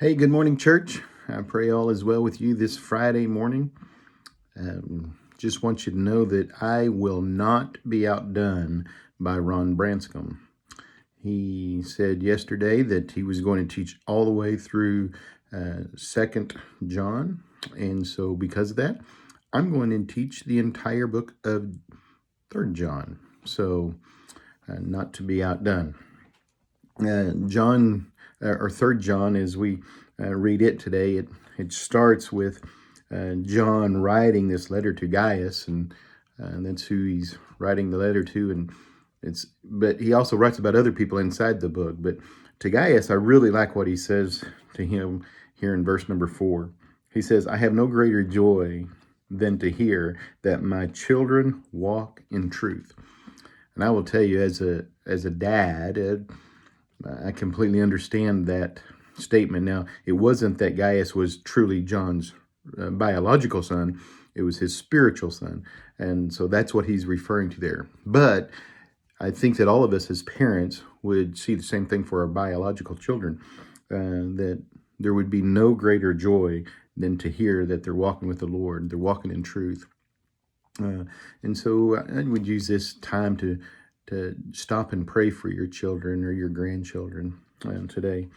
Hey, good morning, church. I pray all is well with you this Friday morning. Just want you to know that I will not be outdone by Ron Branscombe. He said yesterday that he was going to teach all the way through 2nd John. And so because of that, I'm going to teach the entire book of 3rd John. So not to be outdone. John, or 3rd John, as we read it today, it starts with John writing this letter to Gaius, and that's who he's writing the letter to. And but he also writes about other people inside the book. But to Gaius, I really like what he says to him here in verse number 4. He says, "I have no greater joy than to hear that my children walk in truth." And I will tell you, as a dad, I completely understand that statement. Now, it wasn't that Gaius was truly John's biological son, it was his spiritual son. And so that's what he's referring to there. But I think that all of us as parents would see the same thing for our biological children, that there would be no greater joy than to hear that they're walking with the Lord, they're walking in truth. And so I would use this time to stop and pray for your children or your grandchildren today.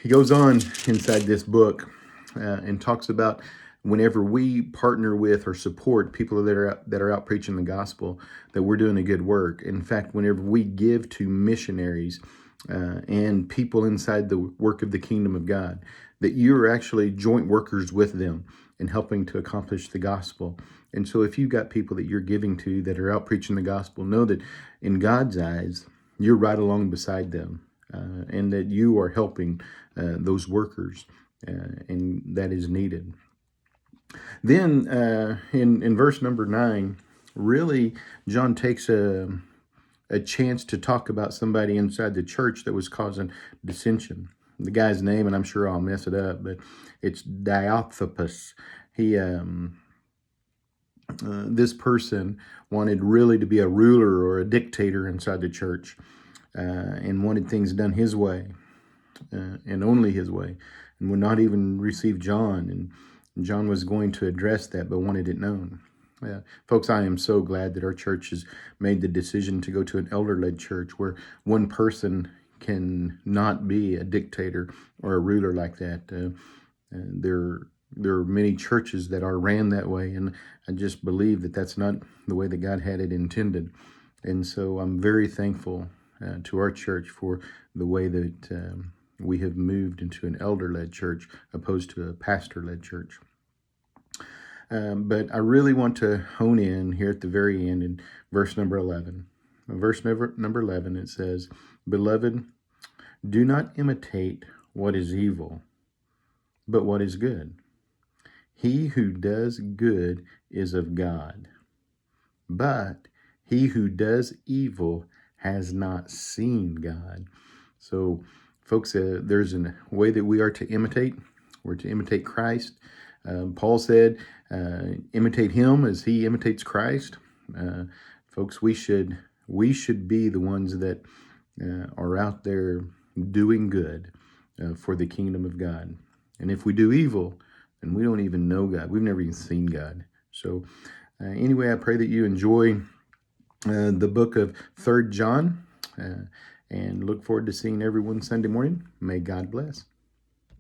He goes on inside this book and talks about whenever we partner with or support people that are out preaching the gospel, that we're doing a good work. In fact, whenever we give to missionaries and people inside the work of the kingdom of God, that you're actually joint workers with them in helping to accomplish the gospel. And so if you've got people that you're giving to that are out preaching the gospel, know that in God's eyes, you're right along beside them, and that you are helping those workers, and that is needed. Then in verse number 9, really, John takes a chance to talk about somebody inside the church that was causing dissension. The guy's name, and I'm sure I'll mess it up, but it's Diothepus. He this person wanted really to be a ruler or a dictator inside the church, and wanted things done his way, and only his way, and would not even receive John. And John was going to address that, but wanted it known. Folks, I am so glad that our church has made the decision to go to an elder-led church where one person can not be a dictator or a ruler like that. There are many churches that are ran that way, and I just believe that that's not the way that God had it intended. And so I'm very thankful to our church for the way that we have moved into an elder-led church opposed to a pastor-led church. But I really want to hone in here at the very end in verse number 11. Verse number 11, it says, "Beloved, do not imitate what is evil, but what is good. He who does good is of God, but he who does evil has not seen God." So, folks, there's a way that we are to imitate. We're to imitate Christ. Paul said, imitate him as he imitates Christ. Folks, we should be the ones that are out there doing good for the kingdom of God. And if we do evil, then we don't even know God. We've never even seen God. So anyway, I pray that you enjoy the book of 3rd John, and look forward to seeing everyone Sunday morning. May God bless.